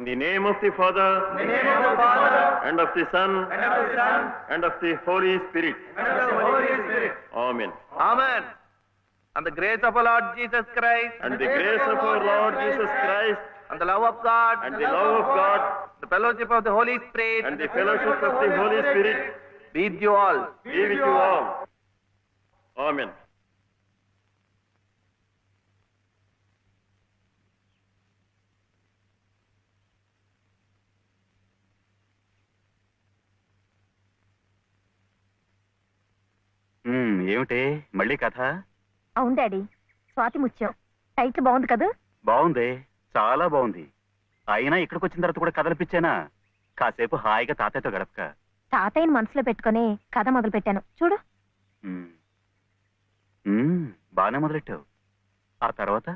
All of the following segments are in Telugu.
the name of the Father, and of the Son, and of the Holy Spirit. Amen. Amen. And the grace of our Lord Jesus Christ, And the grace of our Lord Jesus Christ, and the love of God, and the love of God, the fellowship of the Holy Spirit, and the fellowship of the Holy Spirit be with you all. be with you all. Amen. ఏమిటి మళ్ళీ కథ? అవును డాడీ, స్వాతి ముత్యం టైటిల్ బాగుంది కదా? బాగుంది, చాలా బాగుంది. అయినా ఇక్కడికి వచ్చిన తర్వాత కూడా కథలపిచ్చానా? కాసేపు హాయిగా తాతయ్యతో గడపక. తాతయ్యని మనసులో పెట్టుకుని కథ మొదలు పెట్టాను చూడు. బానే మొదలెట్టావు. ఆ తర్వాత?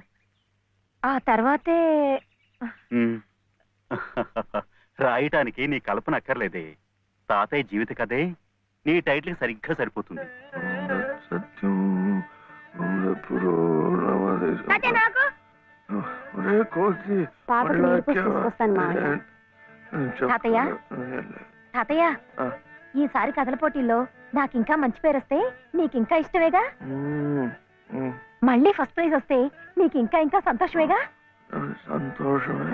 ఆ తర్వాతే రాయటానికి నీ కల్పన అక్కర్లేదే. తాతయ్య జీవిత కథే నీ టైటిల్కి సరిగ్గా సరిపోతుంది. తాతయ్య తాతయ్య, ఈసారి కథల పోటీల్లో నాకింకా మంచి పేరు వస్తే నీకింకా ఇష్టమేగా? మళ్ళీ ఫస్ట్ ప్రైజ్ వస్తే నీకింకా ఇంకా సంతోషమేగా? సంతోషమే.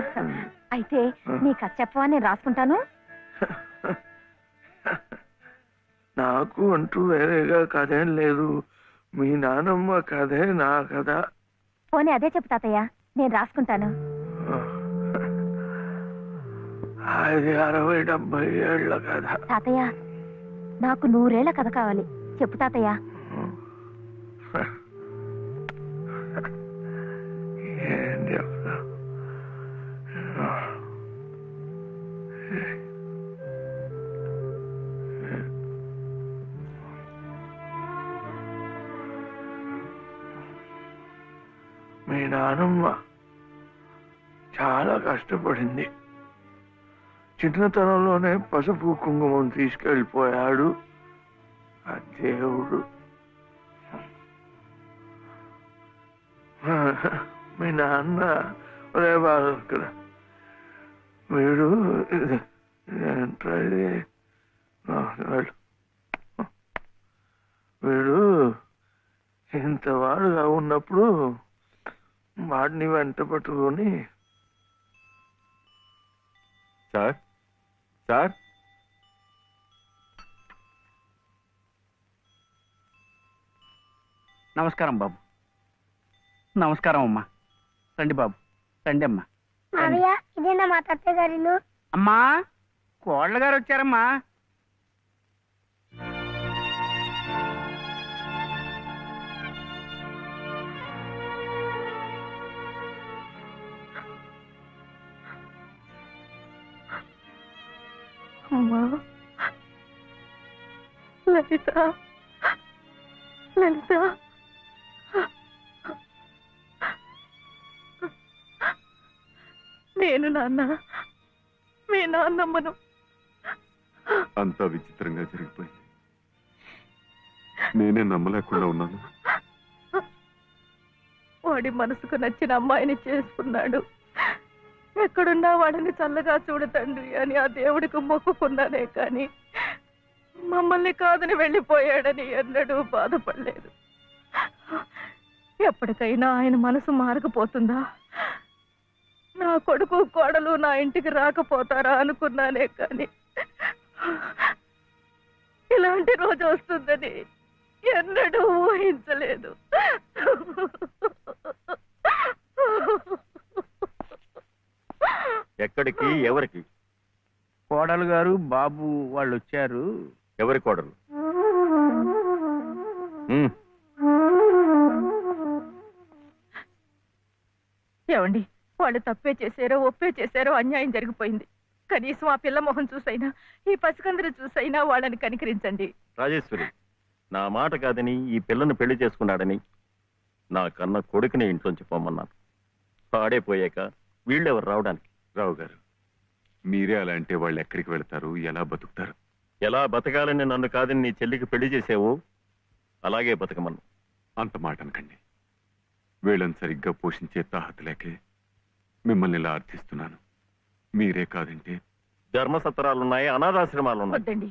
అయితే నీ కథ చెప్పవా, నేను రాసుకుంటాను. నాకు అంటూ వేరేగా కథేం లేదు. మీ నానమ్మ కథే నా కథ. పోనీ అదే చెప్పు తాతయ్య, నేను రాసుకుంటాను. అది 60-70 ఏళ్ల కథ. తాతయ్య, నాకు 100 ఏళ్ల కథ కావాలి, చెప్పు తాతయ్య. ఏం చెప్తా? మీ నానమ్మ చాలా కష్టపడింది. చిన్నతనంలోనే పసుపు కుంకుమం తీసుకెళ్ళిపోయాడు ఆ దేవుడు. మీ నాన్న ఒరే బాలు ఇక్కడ వీడు ఏంట్రా ఇది? వీడు ఇంతవాడుగా ఉన్నప్పుడు వాడిని వెంట పట్టుకొని సార్ సార్ నమస్కారం బాబు. నమస్కారం అమ్మా. రండి బాబు, రండి అమ్మా. ఇదేనా మా తాతయ్య గారి ఇల్లు? అమ్మా, కోళ్ళ గారు వచ్చారమ్మా. అమ్మా లలిత, లలిత, నేను నాన్న, మీ నాన్నమ్మను. అంతా విచిత్రంగా జరిగిపోయింది. నేనే నమ్మలేకుండా ఉన్నాను. వాడి మనసుకు నచ్చిన అమ్మాయిని చేసుకున్నాడు. ఎక్కడున్నా వాడిని చల్లగా చూడు తండ్రి అని ఆ దేవుడికి మొక్కుకున్నానే కానీ మమ్మల్ని కాదని వెళ్ళిపోయాడని ఎన్నడూ బాధపడలేదు. ఎప్పటికైనా ఆయన మనసు మారకపోతుందా, నా కొడుకు కోడలు నా ఇంటికి రాకపోతారా అనుకున్నానే కానీ ఇలాంటి రోజు వస్తుందని ఎన్నడూ ఊహించలేదు. ఎక్కడికి, ఎవరికి? కోడలు గారు బాబు వాళ్ళు వచ్చారు. ఎవరి కోడలు? ఏమండి, వాళ్ళు తప్పే చేశారో ఒప్పే చేశారో అన్యాయం జరిగిపోయింది. కనీసం ఆ పిల్ల మొహం చూసైనా, ఈ పసికందరు చూసైనా వాళ్ళని కనికరించండి. రాజేశ్వరి, నా మాట కాదని ఈ పిల్లను పెళ్లి చేసుకున్నాడని నా కన్న కొడుకుని ఇంట్లోంచి పొమ్మన్నాను. పాడైపోయాక వీళ్ళెవరు రావడానికి? రావు గారు, మీరే అలా అంటే వాళ్ళు ఎక్కడికి వెళ్తారు, ఎలా బతుకుతారు? ఎలా బతకాలని నన్ను కాదని నీ చెల్లికి పెళ్లి చేసావు, అలాగే బతకమన్ను. అంత మాట అనకండి. వీళ్ళని సరిగ్గా పోషించే తాహత లేకే మిమ్మల్ని ఇలా అర్థిస్తున్నాను. మీరే కాదంటే ధర్మసత్రాలున్నాయి, అనాథాశ్రమాలున్నాయి. వద్దండి,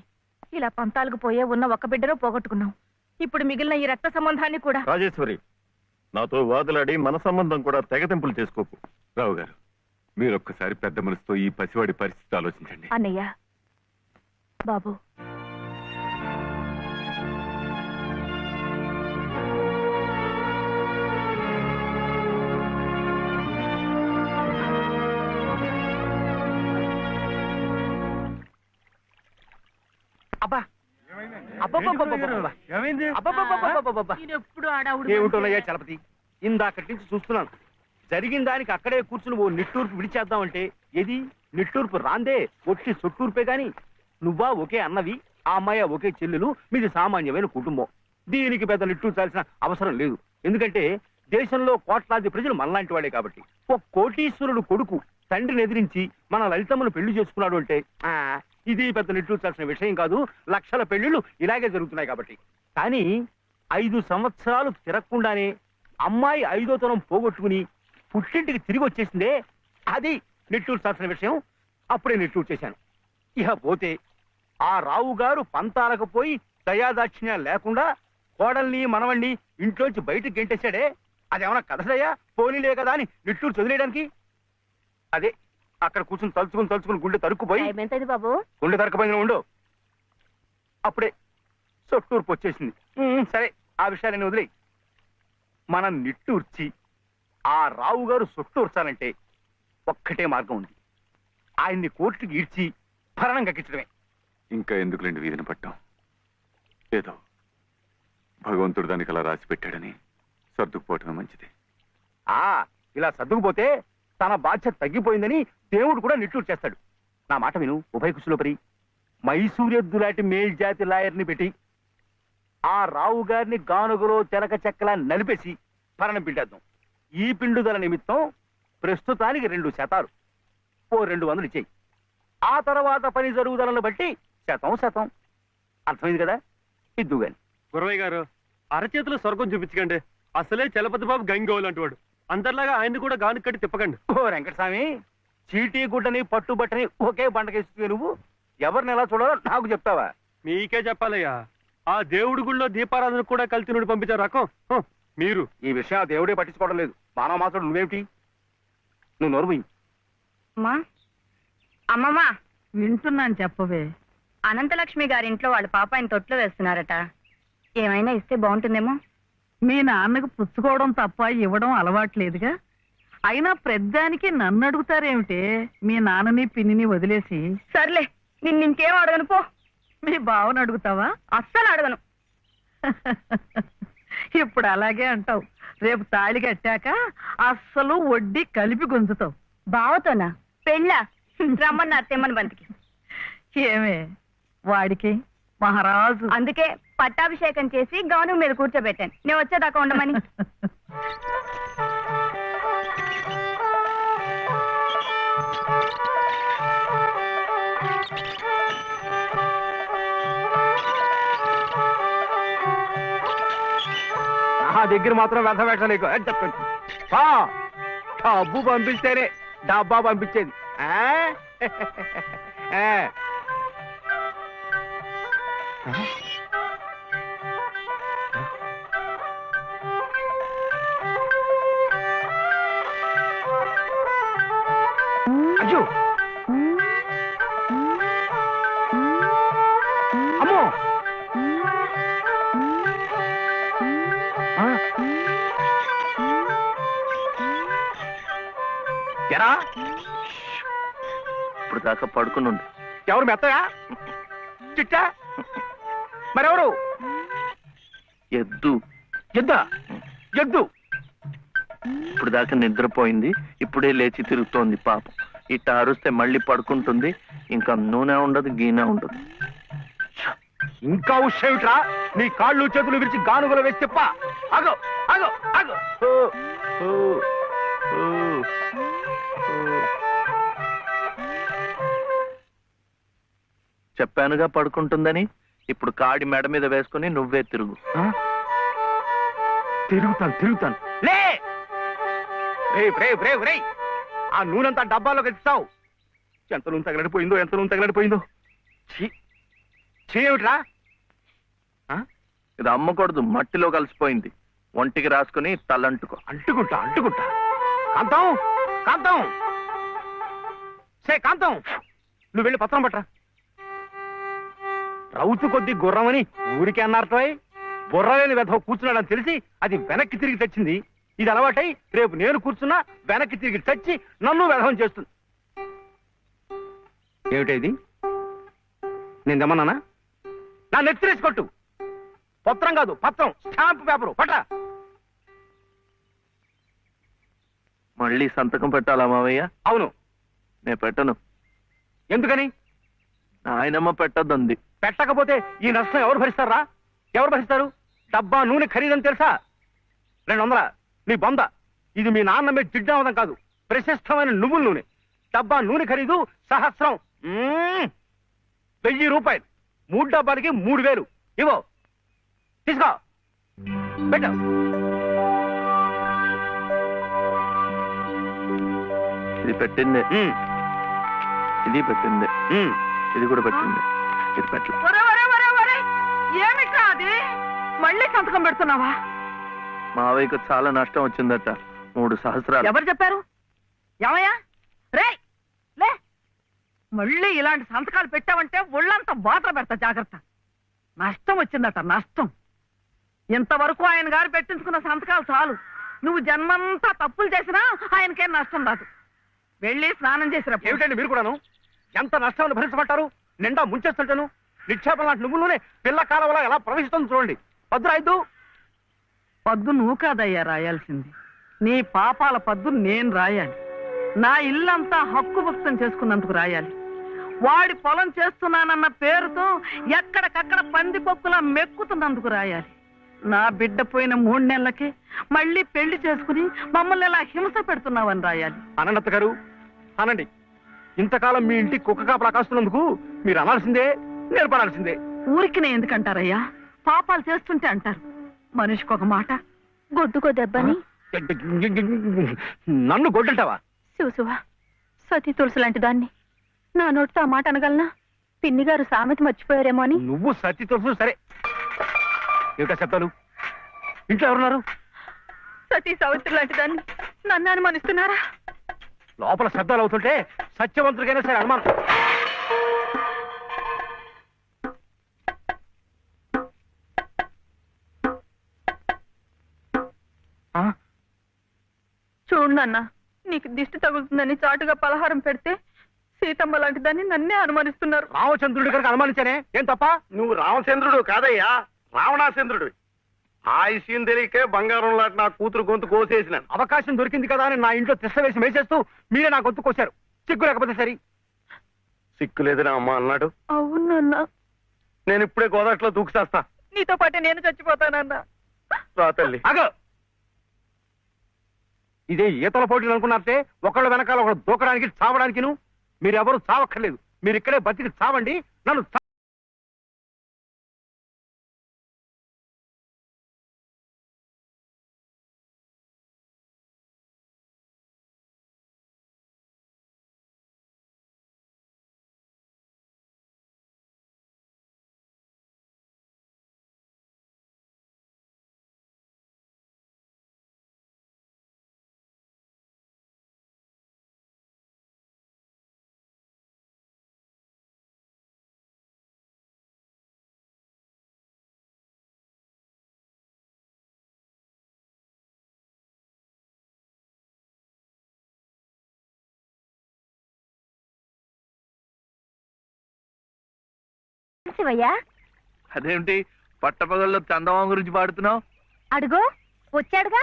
ఇలా పంతాలకు పోయే ఉన్న ఒక్క బిడ్డను పోగొట్టుకున్నాం. ఇప్పుడు మిగిలిన ఈ రక్త సంబంధాన్ని కూడా. రాజేశ్వరి, నాతో వాదులాడి మన సంబంధం కూడా తెగతింపులు చేసుకోకు. రావు గారు, మీరొక్కసారి పెద్ద మనసుతో ఈ పసివాడి పరిస్థితి ఆలోచించండి. అన్నయ్య, బాబు, అబ్బా అబ్బబ్బబ్బబ్బబ్బబ్బ. అబ్బబ్బబ్బబ్బబ్బబ్బబ్బ. ఎప్పుడు ఆడావుడు ఏమిటోనయ్యా చలపతి, ఇందాకటి నుంచి చూస్తున్నాను. జరిగిన దానికి అక్కడే కూర్చుని ఓ నిట్టూర్పు విడిచేద్దామంటే ఏది నిట్టూర్పు రాందే, ఒట్టి సొట్టూర్పే గాని. నువ్వా ఒకే అన్నవి, ఆ అమ్మాయి ఒకే చెల్లెలు, మీది సామాన్యమైన కుటుంబం. దీనికి పెద్ద నిట్టూర్చాల్సిన అవసరం లేదు. ఎందుకంటే దేశంలో కోట్లాది ప్రజలు మనలాంటి వాడే కాబట్టి. ఒక కోటీశ్వరుడు కొడుకు తండ్రిని ఎదిరించి మన లలితమ్మను పెళ్లి చేసుకున్నాడు అంటే ఇది పెద్ద నిట్టూర్చాల్సిన విషయం కాదు. లక్షల పెళ్లిళ్ళు ఇలాగే జరుగుతున్నాయి కాబట్టి. కానీ 5 సంవత్సరాలు తిరగకుండానే అమ్మాయి 5వ తరం పోగొట్టుకుని పుట్టింటికి తిరిగి వచ్చేసిందే, అది నిట్టూర్చాల్సిన విషయం. అప్పుడే నిట్టూరు చేశాను. ఇక పోతే ఆ రావు గారు పంతాలకు పోయి దయాదాక్షిణ్యం లేకుండా కోడల్ని మనవణ్ణి ఇంట్లోంచి బయటకు గెంటేశాడే, అదేమన్నా కథదయ్యా, పోనీలే కదా అని నిట్టూరు చదిలేయడానికి. అదే అక్కడ కూర్చుని తలుచుకుని గుండె తరుక్కుపోయి, బాబు, గుండె తరుక్కుపోయిన ఉండు, అప్పుడే సొట్టూర్పు వచ్చేసింది. సరే, ఆ విషయాలని వదిలేయి. మనం నిట్టూర్చి ఆ రావు గారు సొట్టూర్చాలంటే ఒక్కటే మార్గం ఉంది. ఆయన్ని కోర్టుకి ఈడ్చి భరణం కక్కించడమే. ఇంకా ఎందుకులేండి వీధిని పట్టాం. ఏదో భగవంతుడు దానికి అలా రాసి పెట్టాడని సర్దుకుపోవటమే మంచిది. ఇలా సర్దుకుపోతే తన బాధ్యత తగ్గిపోయిందని దేవుడు కూడా నిట్టూరు చేస్తాడు. నా మాట విను ఉభయ కుశలోపరి. మైసూరెద్దు లాంటి మేల్జాతి లాయర్ని పెట్టి ఆ రావు గారిని గానుగలో తెలక చెక్కలా నలిపేసి భరణం పిండేద్దాం. ఈ పిండుదల నిమిత్తం ప్రస్తుతానికి 2 శాతాలు, ఓ 200 ఇచ్చేయి. ఆ తర్వాత పని జరుగుదలను బట్టి శాతం. అర్థమైంది కదా? ఇద్దు గాని. గురవయ్య గారు, అరచేతులు స్వర్గం చూపించకండి. అసలే చలపతి బాబు గంగోలు అంటువాడు. అందరిలాగా ఆయన కూడా గాను కట్టి తిప్పకండి. ఓ వెంకటస్వామి, చీటీ గుడ్డని పట్టుబట్టని ఒకే బండకేస్తుంది. నువ్వు ఎవరిని ఎలా చూడాలో నాకు చెప్తావా? మీకే చెప్పాలయ్యా. ఆ దేవుడి గుళ్ళో దీపారాధన కూడా కలిసి నుండి పంపించారు రకం మీరు. ఈ విషయం ఆ దేవుడే పట్టించుకోవడం లేదు. మానవ మాత్రం నువ్వేమిటి? నువ్వు నోరు పోయి. అమ్మమ్మా, వింటున్నాను, చెప్పవే. అనంతలక్ష్మి గారింట్లో వాళ్ళ పాప ఆయన తొట్లో వేస్తున్నారట. ఏమైనా ఇస్తే బాగుంటుందేమో. మీ నాన్నకు పుచ్చుకోవడం తప్ప ఇవ్వడం అలవాట్లేదుగా. అయినా ప్రద్దానికి నన్ను అడుగుతారేమిటే? మీ నాన్నని పిన్నిని వదిలేసి. సర్లే, నిన్నింకేం అడగను పో. మీ బావను అడుగుతావా? అస్సలు అడగను. ఇప్పుడు అలాగే అంటావు. రేపు తాళి కట్టాక అస్సలు వడ్డీ కలిపి గుంజుతావు. బావతోనా? పెళ్ళా? రమ్మన్నారు తెమ్మని బంతికి. ఏమే వాడికి మహారాజు. అందుకే పట్టాభిషేకం చేసి గౌను మీద కూర్చోబెట్టాను. నేను వచ్చేదాకా ఉండమని. నా దగ్గర మాత్రం వ్యర్థ వేషాలు చెప్పండి. డబ్బు పంపిస్తేనే డబ్బా పంపించేది. అయ్యో, అమ్మో, ఎరా ఇప్పుడు దాకా పడుకునుండు. ఎవరు మెత్తగా చిట్టా? మరెవరు? ఎద్దు. ఎద్దా? ఎద్దు ఇప్పుడు దాకా నిద్రపోయింది, ఇప్పుడే లేచి తిరుగుతోంది పాపం. ఇట్ట అరుస్తే మళ్ళీ పడుకుంటుంది. ఇంకా నూనె ఉండదు, గీనె ఉండదు. ఇంకా ఉషేమిట్రా? నీ కాళ్ళు చేతులు విరిచి గానుగలు వేసి చెప్ప. ఆగో ఆగో ఆగో. చెప్పానుగా పడుకుంటుందని. ఇప్పుడు కాడి మెడ మీద వేసుకుని నువ్వే తిరుగు. తిరుగుతాను. లే, ఆ నూనెంతా డబ్బాలోకి ఇస్తావు. ఎంత నూనె తగలడిపోయిందో, ఎంత నూనె తగలడిపోయిందో. ఏమిట్రా? ఇది అమ్మకూడదు, మట్టిలో కలిసిపోయింది. ఒంటికి రాసుకుని తలంటుకో. అంటుకుంటా అంటుకుంటా. కాంతం, కాంతం, కాంతం, నువ్వు వెళ్ళి పత్రం పట్టరా. రౌతు కొద్ది గుర్రమని ఊరికే అన్నారటో. బుర్రలేని వెధవ కూర్చున్నాడని తెలిసి అది వెనక్కి తిరిగి తెచ్చింది. ఇది అలవాటై రేపు నేను కూర్చున్నా వెనక్కి తిరిగి తెచ్చి నన్ను వెధవం చేస్తుంది. ఏమిటది? నేను దమ్మన్నానా? నా నెత్తిరేసి కొట్టు. పత్రం కాదు, పత్రం, స్టాంప్ పేపరు పట్రా. మళ్ళీ సంతకం పెట్టాలా మావయ్య? అవును. నేను పెట్టను. ఎందుకని? ఆయనమ్మ పెట్టద్దంది. పెట్టకపోతే ఈ నష్టం ఎవరు భరిస్తారా? ఎవరు భరిస్తారు? డబ్బా నూనె ఖరీదని తెలుసా? 200. నీ బొంద. ఇది మీ నాన్న మీద జిడ్డావదం కాదు, ప్రశస్తమైన నువ్వుల నూనె. డబ్బా నూనె ఖరీదు 1000. 1000 రూపాయలు. 3 డబ్బాలకి 3000. ఇవో, తీసుకో, పెట్టు. ఇది పెట్టింది, ఇది పెట్టింది, ఇది కూడా పెట్టింది. ఇది పెట్టలే. ఏమి కాదు, మళ్ళీ సంతకం పెడుతున్నావా? మావయ్యకు చాలా నష్టం వచ్చిందట, 3 సహస్రాలు. ఎవరు చెప్పారు? ఏమయ్యా రే, లే, మళ్ళీ ఇలాంటి సంతకాలు పెట్టావంటే ఒళ్ళంతా బాధ పెడతా, జాగ్రత్త. నష్టం వచ్చిందట, నష్టం. ఇంతవరకు ఆయన గారు పెట్టించుకున్న సంతకాలు చాలు. నువ్వు జన్మంతా తప్పులు చేసినా ఆయనకేం నష్టం రాదు. వెళ్ళి స్నానం చేసినప్పుడు. ఏమిటండి మీరు కూడాను? ఎంత నష్టాన్ని భరించమంటారు? నిండా ముంచేస్తుంటాను. నిక్షేపం లాంటి నువ్వులోనే పిల్ల కాలంలో ఎలా ప్రవేశిస్తుంది చూడండి. పద్దు పద్దు నువ్వు కాదయ్యా రాయాల్సింది. నీ పాపాల పద్దు నేను రాయాలి. నా ఇల్లంతా హక్కు భక్తం చేసుకున్నందుకు రాయాలి. వాడి పొలం చేస్తున్నానన్న పేరుతో ఎక్కడికక్కడ పందికొక్కులా మెక్కుతున్నందుకు రాయాలి. నా బిడ్డ పోయిన 3 నెలలకే మళ్ళీ పెళ్లి చేసుకుని మమ్మల్ని ఎలా హింస పెడుతున్నావని రాయాలి. అనంత గారు అనండి. ఇంతకాలం మీ ఇంటి కుక్క కాపలా కాస్తున్నందుకు మీరు అనాల్సిందే, నేర్పనాల్సిందే. ఊరికి నేను ఎందుకంటారయ్యా? పాపాలు చేస్తుంటే అంటారు. మనిషికి ఒక మాట, గొడ్డుకో దెబ్బని. నన్ను గొడ్డంటావా? చూసువా, సతీ తులసి లాంటి దాన్ని నా నోటితో ఆ మాట అనగలనా? పిన్ని గారు సామెత మర్చిపోయారేమో అని. నువ్వు సతీ తులసు సరే. ఏమిటా శబ్దాలు? ఇంట్లో ఎవరున్నారు? సతీ సావిత్రి లాంటి దాన్ని నన్ను అనుమానిస్తున్నారా? లోపల శబ్దాలు అవుతుంటే సత్యవంతుడికైనా సరే అనుమానం. చూడు నాన్న, నీకు దిష్టి తగులుతుందని చాటుగా పలహారం పెడితే సీతమ్మ లాంటి దాన్ని నన్నే అనుమానిస్తున్నారు. రామచంద్రుడి కనుక అనుమానించానే, ఏం తప్ప? నువ్వు రామచంద్రుడు కాదయ్యా, రావణాచంద్రుడు. ఆ విషయం తెలియకే బంగారం లాంటి నా కూతురు గొంతు కోసేసినాను. అవకాశం దొరికింది కదా అని నా ఇంట్లో తిష్ట వేసి మేసేస్తూ మీరే నా గొంతు కోశారు. సిగ్గు లేకపోతే సరి. సిక్కు లేదని అమ్మ అన్నాడు. అవునన్నా, నేను ఇప్పుడే గోదాట్లో దూకుసేస్తా. నీతో పాటే నేను చచ్చిపోతానన్నా. రా తల్లి. అగో, ఇదే ఈతల పోటీలు అనుకున్నారంటే ఒకళ్ళ వెనకాల ఒకళ్ళు దూకడానికి చావడానికి మీరెవరు చావక్కర్లేదు. మీరు ఇక్కడే బతికి చావండి. నన్ను శివయ్యా, అదేమిటి పట్టపగల్లో చందమామ గురించి పాడుతున్నావు? అడుగో వచ్చాడుగా.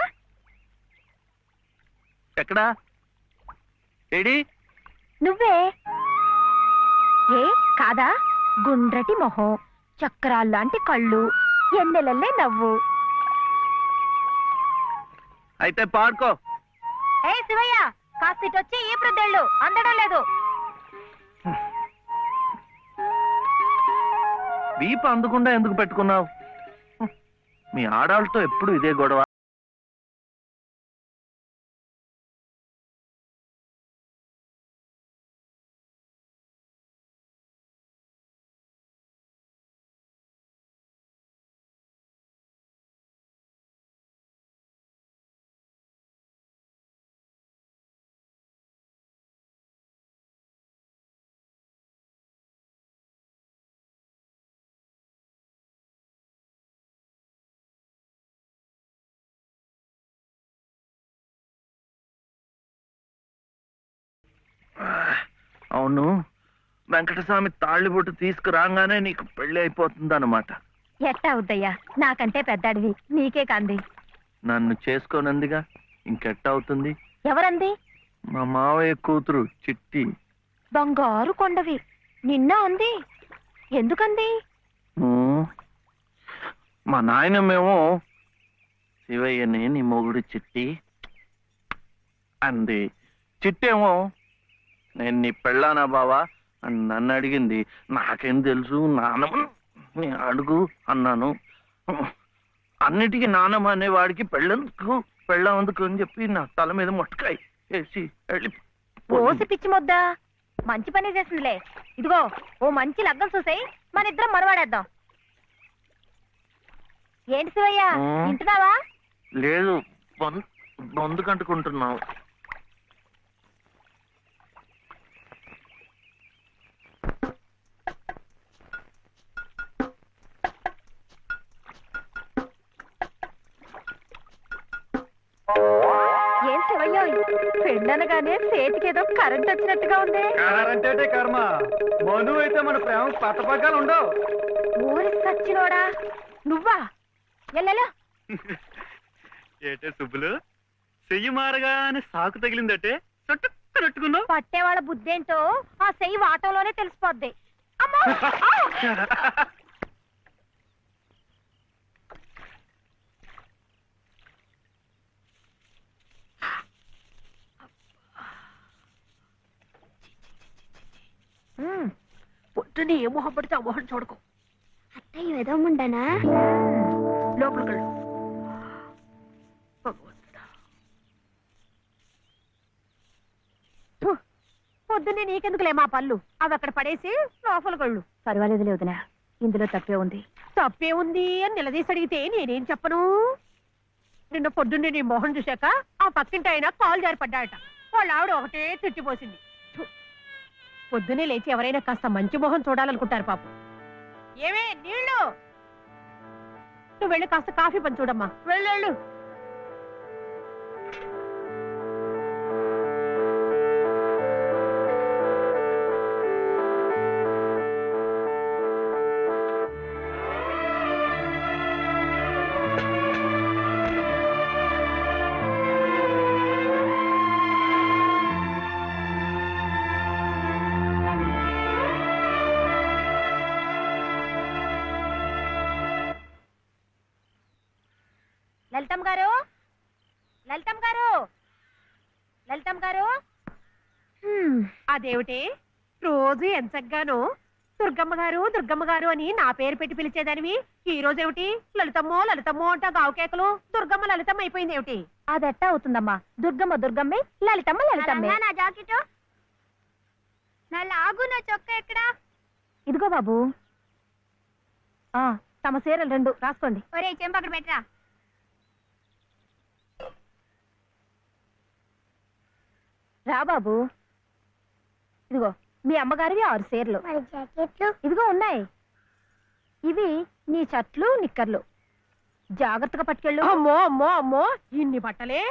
ఎక్కడా? ఏడి? నువ్వే. ఏ కాదా? గుండ్రటి మొహం, చక్రాల్లాంటి కళ్ళు, ఎన్నెలల్లే నవ్వు. అయితే పాడుకో. ఏ శివయ్య, కాస్తిటొచ్చి ఈ ప్రద్దెళ్ళు అందడం లేదు. వీపు అందకుండా ఎందుకు పెట్టుకున్నావు? మీ ఆడాళ్ళతో ఎప్పుడు ఇదే గొడవ. అవును, వెంకటస్వామి తాళ్ళిబొట్టు తీసుకురాగానే నీకు పెళ్లి అయిపోతుందన్నమాట. ఎట్టా అవుద్దయ్యా, నాకంటే పెద్దాడివి, నీకే కంది. నన్ను చేసుకోనందిగా, ఇంకెట్ట అవుతుంది? ఎవరంది? మా మావయ్య కూతురు చిట్టి. బంగారు కొండవి, నిన్న అంది. ఎందుకంది? మా నాయనమేమో శివయ్యని నీ మొగుడు చిట్టి అంది. చిట్టేమో నేను నీ పెళ్ళానా బావా అని నన్ను అడిగింది. నాకేం తెలుసు, నానమ్మ నీ అడుగు అన్నాను. అన్నిటికీ నానమ్మ అనేవాడికి పెళ్ళందుకు అని చెప్పి నా తల మీద మొట్టకాయ వేసి వెళ్ళి ఓసి పిచ్చి మొద్దా, మంచి పని చేసిందిలే. ఇదిగో ఓ మంచి లగ్గం చూసాయి, మన ఇద్దరం మరవాడేద్దాం. ఏంటి శివయ్య, వింటున్నావా? లేదు, బొందు కంటుకుంటున్నావు. ఏం శివయ్య, పెళ్ళనగానే చేతికి ఏదో కరెంట్ వచ్చినట్టుగా ఉంది. అంటే కర్మ, మను అయితే మన ప్రేమ పట్టపగ్గాలు ఉండవు. ఊరి సచ్చినోడా నువ్వా? ఎల్లెలో ఏటే సుబ్బులు, చెయ్యి మారగానే సాకు తగిలిందటే చుట్టుకున్నావు. పట్టేవాళ్ళ బుద్ధేంటో ఆ చెయ్యి వాటంలోనే తెలిసిపోద్ది. అమ్మా! పొద్దుని ఏ మొహం పడితే ఆ మొహం చూడకు. అత్తయ్య ఏదో ఉండనా? లోపలికి వెళ్ళు. పొద్దున్నే నీకెందుకులే మా పళ్ళు, అవి అక్కడ పడేసి లోపలికి వెళ్ళు. పర్వాలేదు లేదునా, ఇందులో తప్పే ఉంది. తప్పే ఉంది అని నిలదీసి అడిగితే నేనేం చెప్పను? నిన్న పొద్దున్నే నీ మొహం చూశాక ఆ పక్కింటి ఆయన కాలు జారి పడ్డాడట. వాళ్ళ ఆవిడ ఒకటే తిట్టిపోసింది. పొద్దునే లేచి ఎవరైనా కాస్త మంచి మొహం చూడాలనుకుంటారు పాపం. ఏమే నీళ్ళు, నువ్వు వెళ్ళి కాస్త కాఫీ పని చూడమ్మా. వెళ్ళు. లలితమ్మ గారు అదేమిటి రోజు ఎంచగ్గాను దుర్గమ్మ గారు అని నా పేరు పెట్టి పిలిచేదానివి, ఈ రోజు ఏమిటి లలితమ్మో అంటా గావుకేకలు దుర్గమ్మ లలితమ్మ అయిపోయింది ఏమిటి? అదెట్టా అవుతుందమ్మా, దుర్గమ్మే లలితమ్మే. నా జాకెట్ నా లాగు, నా చొక్క ఎక్కడా? ఇదిగో బాబు, తమ చీరలు 2 రాసుకోండి. ఒరే చెంప అక్కడ పెట్టరా. రా బాబు, ఇదిగో మీ అమ్మగారివి 6 చీరలు. ఇదిగో ఉన్నాయి, ఇవి నీ షర్ట్లు నిక్కర్లు, జాగ్రత్తగా పట్టుకెళ్ళు. అమ్మో ఇన్ని బట్టలే?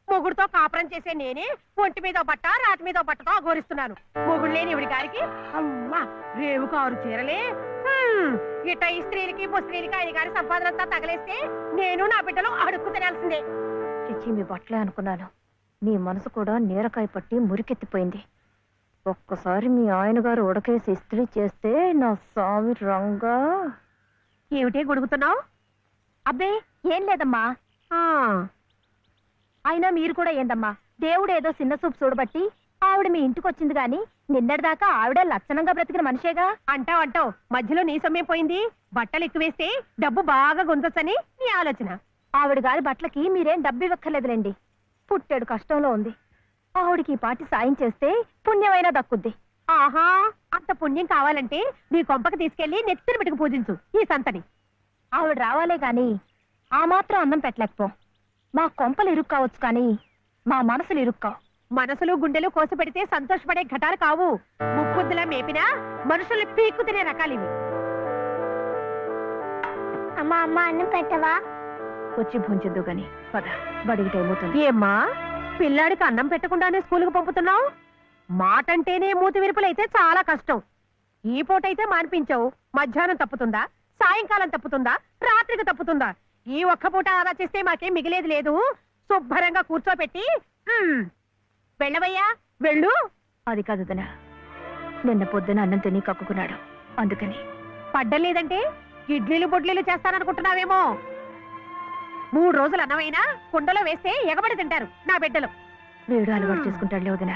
మొగుడుతో కాపురం చేసే నేనే ఒంటి మీద బట్ట రాటి మీద బట్టతో అఘోరిస్తున్నాను. మొగుడు లేని ఇవిడి గారికి అమ్మా రేవు 6 చీరలే. ఇట ఈ స్త్రీలకి ముస్త్రీలకి ఆయన గారి సంపాదన అంతా తగలేస్తే నేను నా బిడ్డలు అడుక్కు తినాల్సిందే. చిచ్చి మీ బట్టలే అనుకున్నాను, మీ మనసు కూడా నీరకాయ పట్టి మురికెత్తిపోయింది. ఒక్కసారి మీ ఆయన గారు ఉడకేసి ఇస్త్రీ చేస్తే నా సామి రంగా. ఏమిటే గొడుగుతున్నావు? అబ్బే ఏం లేదమ్మా. అయినా మీరు కూడా ఏందమ్మా, దేవుడు ఏదో చిన్న చూపు చూడబట్టి ఆవిడ మీ ఇంటికి వచ్చింది గాని నిన్నటిదాకా ఆవిడ లక్షణంగా బ్రతికిన మనిషేగా. అంటావు మధ్యలో నీ సమయం పోయింది. బట్టలు ఎక్కువేస్తే డబ్బు బాగా గుంజొచ్చని నీ ఆలోచన. ఆవిడ గారి బట్టలకి మీరేం డబ్బు ఇవ్వక్కర్లేదులేండి, పుట్టెడు కష్టంలో ఉంది. ఆవిడికి ఈ పాటి సాయం చేస్తే పుణ్యమైనా దక్కుద్ది. ఆహా, అంత పుణ్యం కావాలంటే నీ కొంపకి తీసుకెళ్లి నెత్తిన పెట్టుకు పూజించు ఈ సంతని. ఆవిడ రావాలే గాని ఆ మాత్రం అన్నం పెట్టలేకపో. మా కొంపలు ఇరుక్కావచ్చు కానీ మా మనసులు ఇరుక్కావు. మనసులు గుండెలు కోసి పెడితే సంతోషపడే ఘటాలు కావు. ముప్పుద్దులా మేపినా మనుషుల్ని పీక్కు తినే రకాలివి. అమ్మా అన్నం పెట్టవా? వచ్చి భుంచొద్దు గాని పద, బడికి టైం అవుతుంది. ఏమ్మా పిల్లాడికి అన్నం పెట్టకుండానే స్కూల్కి పంపుతున్నావు? మాటంటేనే మూతి విరుపులైతే చాలా కష్టం. ఈ పూటైతే మాన్పించావు, మధ్యాహ్నం తప్పుతుందా, సాయంకాలం తప్పుతుందా, రాత్రికి తప్పుతుందా? ఈ ఒక్క పూట ఆదా చేస్తే మాకేం మిగిలేదు లేదు. శుభ్రంగా కూర్చోపెట్టి వెళ్ళవయ్యా, వెళ్ళు. అది కాదు వదినా, నిన్న పొద్దున అన్నం తిని కక్కుకున్నాడు, అందుకని. పడ్డలేదంటే ఇడ్లీలు బొడ్లీలు చేస్తాననుకుంటున్నావేమో. 3 రోజులు అన్నమైనా కుండలో వేస్తే ఎగబడి తింటారు నా బిడ్డలు. వేడు అలవాటు చేసుకుంటాడులే వదినా.